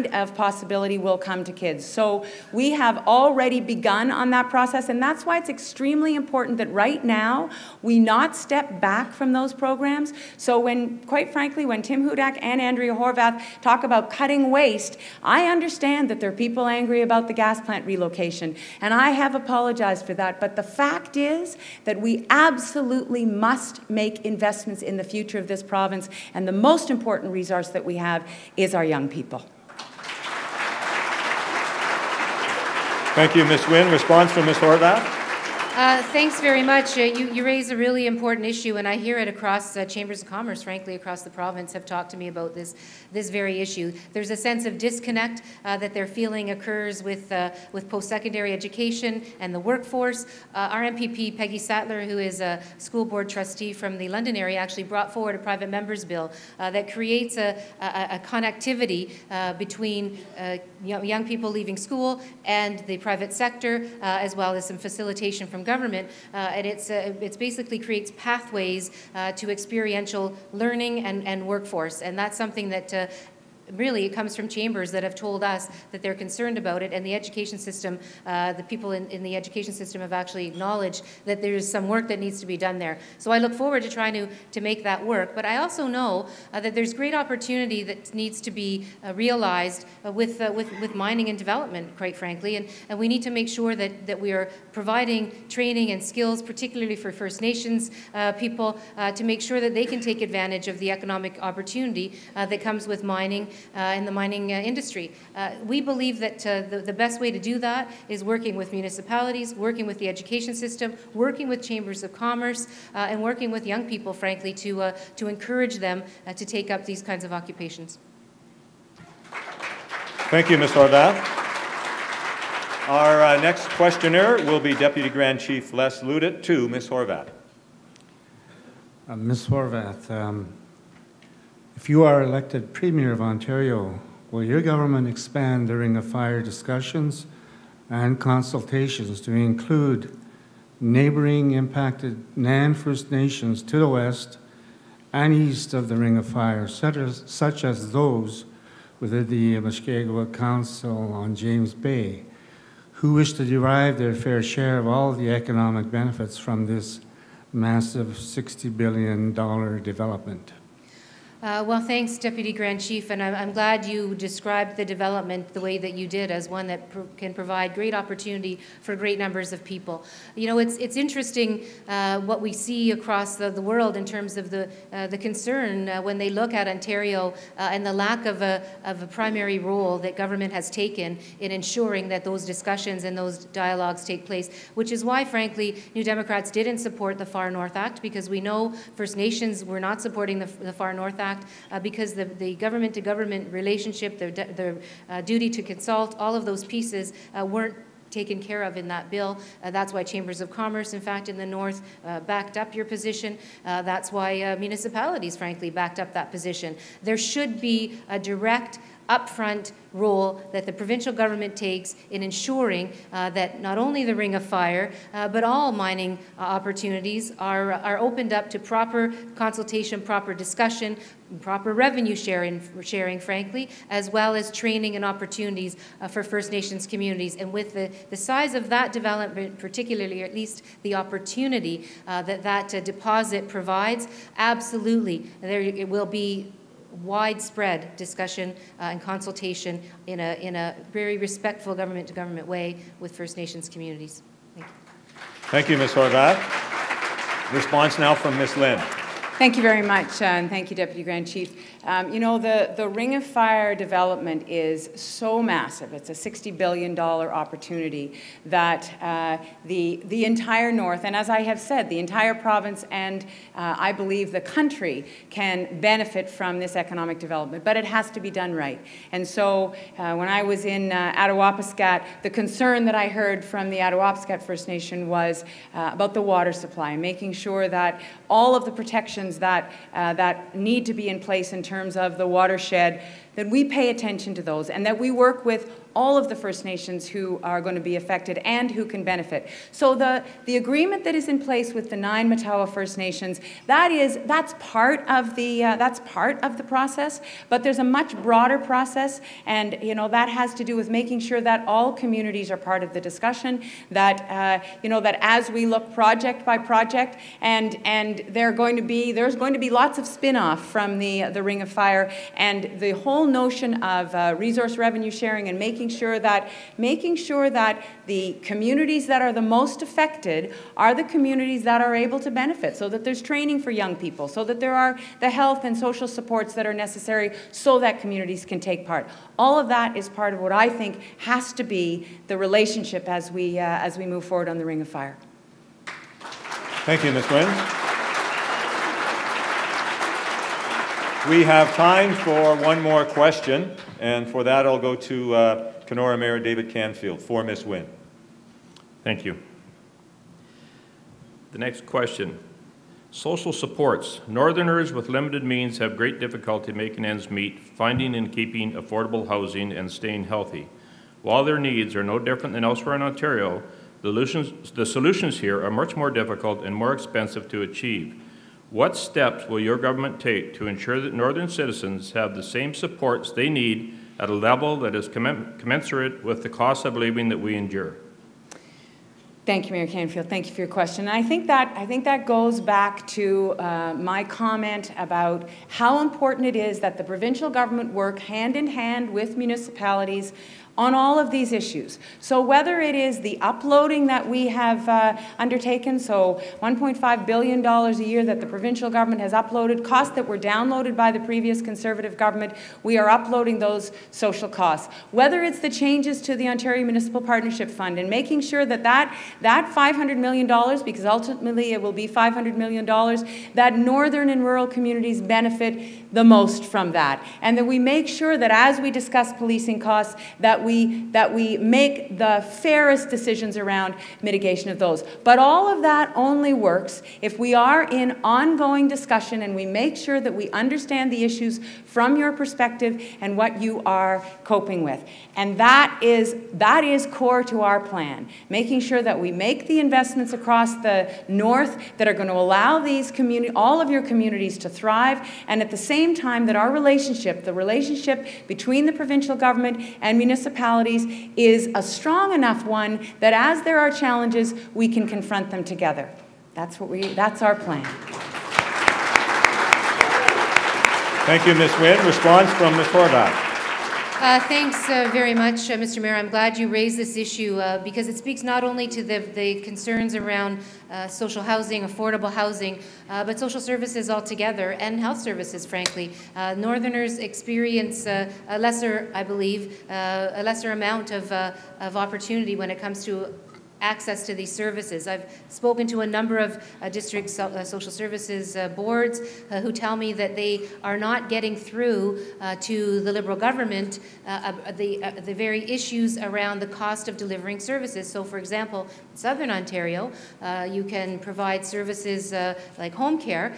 of possibility will come to kids. So we have already begun on that process, and that's why it's extremely important that right now we not step back from those programs. So quite frankly, when Tim Hudak and Andrea Horwath talk about cutting waste, I understand that there are people angry about the gas plant relocation, and I have apologized for that. But the fact is that we absolutely must make investments in the future of this province, and the most important resource that we have is our young people. Thank you, Ms. Wynne. Response from Ms. Horwath. Thanks very much. You raise a really important issue, and I hear it across chambers of commerce, frankly, across the province have talked to me about this very issue. There's a sense of disconnect that they're feeling occurs with post-secondary education and the workforce. Our MPP, Peggy Sattler, who is a school board trustee from the London area, actually brought forward a private member's bill that creates a connectivity between young people leaving school and the private sector, as well as some facilitation from government, and it's basically creates pathways to experiential learning and workforce, and that's something that really, it comes from chambers that have told us that they're concerned about it, and the education system, the people in the education system have actually acknowledged that there's some work that needs to be done there. So I look forward to trying to make that work, but I also know that there's great opportunity that needs to be realized with mining and development, quite frankly, and we need to make sure that we are providing training and skills, particularly for First Nations people, to make sure that they can take advantage of the economic opportunity that comes with mining in the mining industry. We believe that the best way to do that is working with municipalities, working with the education system, working with chambers of commerce, and working with young people, frankly, to encourage them to take up these kinds of occupations. Thank you, Ms. Horwath. Our next questioner will be Deputy Grand Chief Les Ludit to Ms. Horwath. Ms. Horwath, if you are elected Premier of Ontario, will your government expand the Ring of Fire discussions and consultations to include neighboring impacted Nan First Nations to the west and east of the Ring of Fire, such as those within the Muskegwa Council on James Bay, who wish to derive their fair share of all the economic benefits from this massive $60 billion development? Well, thanks, Deputy Grand Chief, and I'm glad you described the development the way that you did as one that can provide great opportunity for great numbers of people. You know, it's interesting what we see across the world in terms of the concern when they look at Ontario and the lack of a primary role that government has taken in ensuring that those discussions and those dialogues take place, which is why, frankly, New Democrats didn't support the Far North Act, because we know First Nations were not supporting the Far North Act because the government-to-government relationship, their duty to consult, all of those pieces weren't taken care of in that bill. That's why chambers of commerce, in fact, in the north backed up your position. That's why municipalities, frankly, backed up that position. There should be a direct upfront role that the provincial government takes in ensuring that not only the Ring of Fire, but all mining opportunities are opened up to proper consultation, proper discussion, proper revenue sharing, frankly, as well as training and opportunities for First Nations communities. And with the size of that development, particularly, or at least the opportunity that deposit provides, absolutely, it will be widespread discussion and consultation in a very respectful government-to-government way with First Nations communities. Thank you. Thank you, Ms. Horwath. Response now from Ms. Lynn. Thank you very much, and thank you, Deputy Grand Chief. You know, the Ring of Fire development is so massive. It's a $60 billion opportunity that the entire North, and as I have said, the entire province and I believe the country can benefit from this economic development, but it has to be done right. And so when I was in Attawapiskat, the concern that I heard from the Attawapiskat First Nation was about the water supply, making sure that all of the protections that need to be in place in terms of the watershed, that we pay attention to those and that we work with all of the First Nations who are going to be affected and who can benefit. So the agreement that is in place with the 9 Matawa First Nations, that's part of the process, but there's a much broader process, and you know that has to do with making sure that all communities are part of the discussion, that you know that as we look project by project, and there's going to be lots of spin-off from the Ring of Fire, and the whole notion of resource revenue sharing and making sure that the communities that are the most affected are the communities that are able to benefit, so that there's training for young people, so that there are the health and social supports that are necessary so that communities can take part. All of that is part of what I think has to be the relationship as we move forward on the Ring of Fire. Thank you, Ms. Wynne. We have time for one more question, and for that I'll go to Kenora Mayor David Canfield for Ms. Wynne. Thank you. The next question. Social supports. Northerners with limited means have great difficulty making ends meet, finding and keeping affordable housing, and staying healthy. While their needs are no different than elsewhere in Ontario, the solutions here are much more difficult and more expensive to achieve. What steps will your government take to ensure that Northern citizens have the same supports they need at a level that is commensurate with the cost of living that we endure? Thank you, Mayor Canfield. Thank you for your question. And I think that goes back to my comment about how important it is that the provincial government work hand in hand with municipalities on all of these issues. So whether it is the uploading that we have undertaken, so $1.5 billion a year that the provincial government has uploaded, costs that were downloaded by the previous Conservative government, we are uploading those social costs. Whether it's the changes to the Ontario Municipal Partnership Fund and making sure that $500 million, because ultimately it will be $500 million, that northern and rural communities benefit the most from that. And that we make sure that as we discuss policing costs, that we make the fairest decisions around mitigation of those. But all of that only works if we are in ongoing discussion and we make sure that we understand the issues from your perspective and what you are coping with. And that is core to our plan, making sure that we make the investments across the north that are going to allow all of your communities to thrive, and at the same time that our relationship, the relationship between the provincial government and municipalities, is a strong enough one that as there are challenges, we can confront them together. That's our plan. Thank you, Ms. Wynne. Response from Ms. Horwath. Thanks very much, Mr. Mayor. I'm glad you raised this issue because it speaks not only to the concerns around social housing, affordable housing, but social services altogether and health services, frankly. Northerners experience a lesser, I believe, a lesser amount of opportunity when it comes to access to these services. I've spoken to a number of district social services boards who tell me that they are not getting through to the Liberal government the very issues around the cost of delivering services. So, for example, in Southern Ontario, you can provide services like home care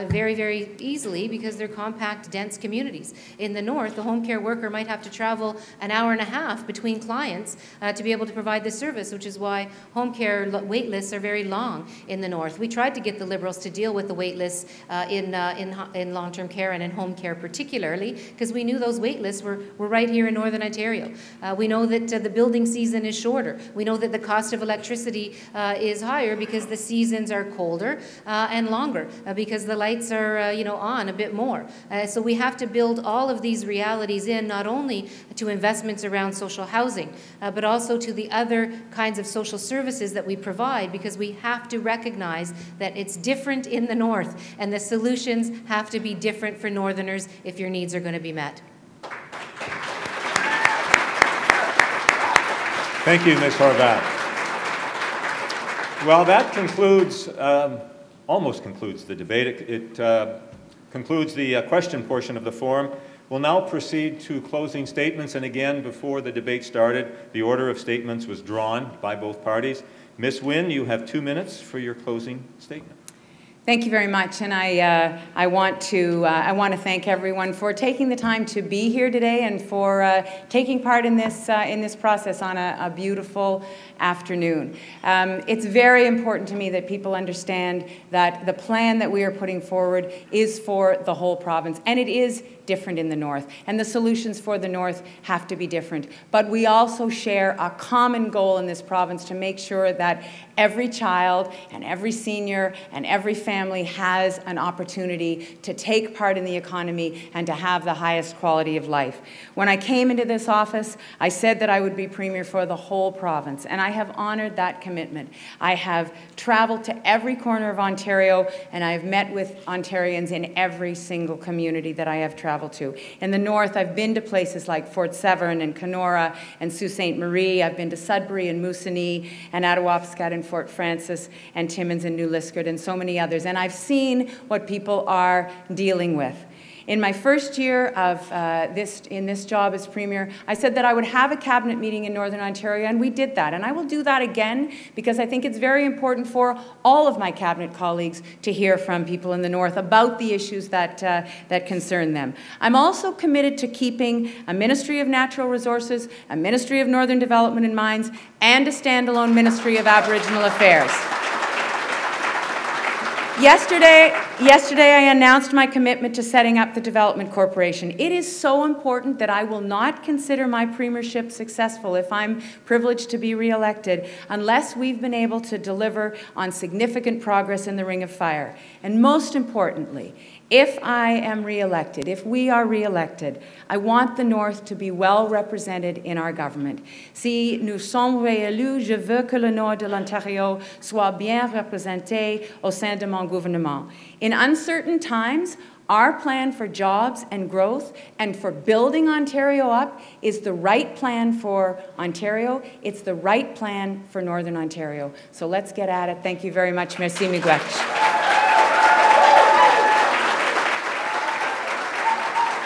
very, very easily because they're compact, dense communities. In the north, the home care worker might have to travel an hour and a half between clients to be able to provide this service, which is why home care wait lists are very long in the north. We tried to get the Liberals to deal with the wait lists in long-term care and in home care particularly, because we knew those wait lists were right here in Northern Ontario. We know that the building season is shorter. We know that the cost of electricity is higher because the seasons are colder and longer, because the lights are on a bit more. So we have to build all of these realities in, not only to investments around social housing, but also to the other kinds of social services that we provide, because we have to recognize that it's different in the north, and the solutions have to be different for Northerners if your needs are going to be met. Thank you, Ms. Horwath. Well, that concludes, almost concludes the debate. It concludes the question portion of the forum. We'll now proceed to closing statements, and again, before the debate started, the order of statements was drawn by both parties. Ms. Wynne, you have 2 minutes for your closing statement. Thank you very much, and I want to thank everyone for taking the time to be here today and for taking part in this process on a beautiful afternoon. It's very important to me that people understand that the plan that we are putting forward is for the whole province, and it is different in the north, and the solutions for the north have to be different. But we also share a common goal in this province to make sure that every child and every senior and every family has an opportunity to take part in the economy and to have the highest quality of life. When I came into this office, I said that I would be Premier for the whole province, and I have honored that commitment. I have traveled to every corner of Ontario, and I have met with Ontarians in every single community that I have traveled to. In the north, I've been to places like Fort Severn and Kenora and Sault Ste. Marie. I've been to Sudbury and Moosonee and Attawapskat and Fort Francis and Timmins and New Liskeard and so many others. And I've seen what people are dealing with. In my first year of in this job as Premier, I said that I would have a cabinet meeting in Northern Ontario, and we did that. And I will do that again because I think it's very important for all of my cabinet colleagues to hear from people in the north about the issues that, that concern them. I'm also committed to keeping a Ministry of Natural Resources, a Ministry of Northern Development and Mines, and a standalone Ministry of Aboriginal Affairs. Yesterday, I announced my commitment to setting up the Development Corporation. It is so important that I will not consider my premiership successful if I'm privileged to be re-elected unless we've been able to deliver on significant progress in the Ring of Fire. And most importantly, if I am re-elected, if we are re-elected, I want the North to be well represented in our government. Si nous sommes réélus, je veux que le Nord de l'Ontario soit bien représenté au sein de mon gouvernement. In uncertain times, our plan for jobs and growth and for building Ontario up is the right plan for Ontario. It's the right plan for Northern Ontario. So let's get at it. Thank you very much. Merci, miigwech.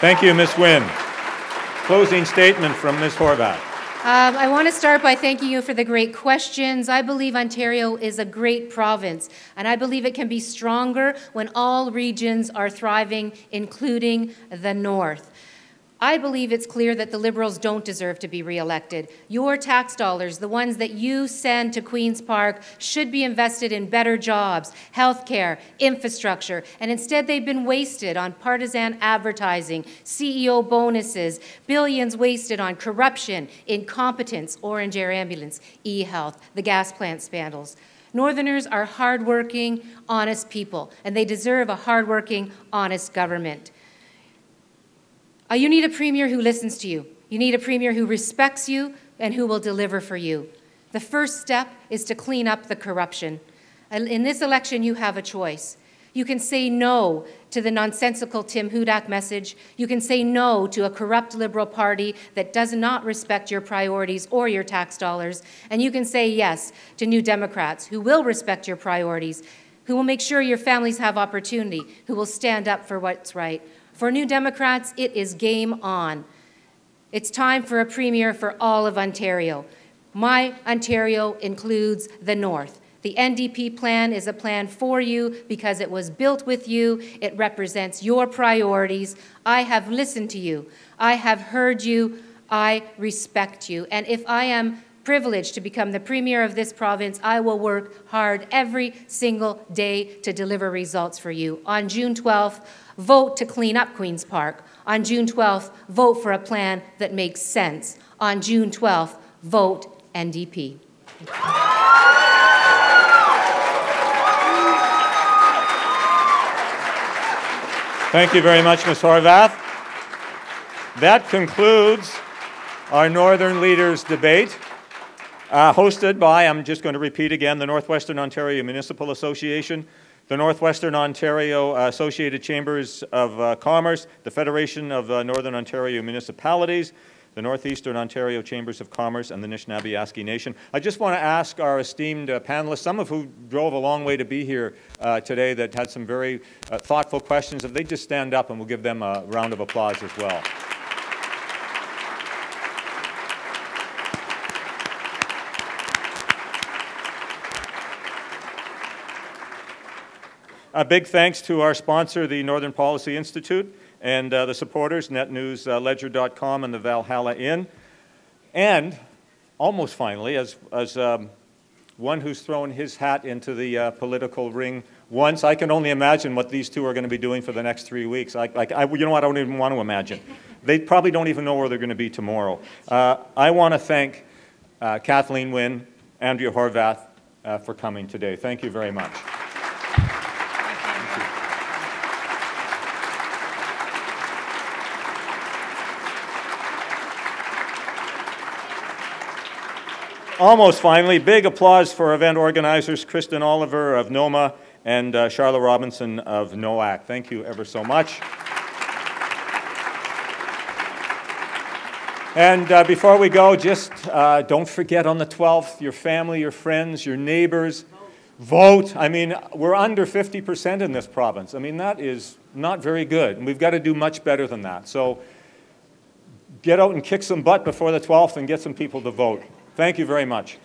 Thank you, Ms. Wynne. Closing statement from Ms. Horwath. I want to start by thanking you for the great questions. I believe Ontario is a great province, and I believe it can be stronger when all regions are thriving, including the North. I believe it's clear that the Liberals don't deserve to be re-elected. Your tax dollars, the ones that you send to Queen's Park, should be invested in better jobs, healthcare, infrastructure, and instead they've been wasted on partisan advertising, CEO bonuses, billions wasted on corruption, incompetence, Orange Air Ambulance, e-health, the gas plant scandals. Northerners are hardworking, honest people, and they deserve a hardworking, honest government. You need a Premier who listens to you. You need a Premier who respects you and who will deliver for you. The first step is to clean up the corruption. In this election, you have a choice. You can say no to the nonsensical Tim Hudak message. You can say no to a corrupt Liberal Party that does not respect your priorities or your tax dollars. And you can say yes to New Democrats who will respect your priorities, who will make sure your families have opportunity, who will stand up for what's right. For New Democrats, it is game on. It's time for a premier for all of Ontario. My Ontario includes the North. The NDP plan is a plan for you because it was built with you. It represents your priorities. I have listened to you. I have heard you. I respect you. And if I am privileged to become the premier of this province, I will work hard every single day to deliver results for you. On June 12th, vote to clean up Queen's Park. On June 12th, vote for a plan that makes sense. On June 12th, vote NDP. Thank you very much, Ms. Horwath. That concludes our Northern Leaders debate, hosted by, I'm just going to repeat again, the Northwestern Ontario Municipal Association, the Northwestern Ontario Associated Chambers of Commerce, the Federation of Northern Ontario Municipalities, the Northeastern Ontario Chambers of Commerce, and the Anishinaabe Nation. I just want to ask our esteemed panelists, some of who drove a long way to be here today that had some very thoughtful questions, if they just stand up and we'll give them a round of applause as well. A big thanks to our sponsor, the Northern Policy Institute, and the supporters, NetNewsLedger.com and the Valhalla Inn. And almost finally, as one who's thrown his hat into the political ring once, I can only imagine what these two are going to be doing for the next 3 weeks. You know what, I don't even want to imagine. They probably don't even know where they're going to be tomorrow. I want to thank Kathleen, Wynne, Andrea Horwath for coming today. Thank you very much. Almost finally, big applause for event organizers Kristen Oliver of NOMA and Charlotte Robinson of NOAC. Thank you ever so much. And before we go, just don't forget on the 12th, your family, your friends, your neighbors, vote. I mean, we're under 50% in this province. I mean, that is not very good, and we've got to do much better than that. So get out and kick some butt before the 12th and get some people to vote. Thank you very much.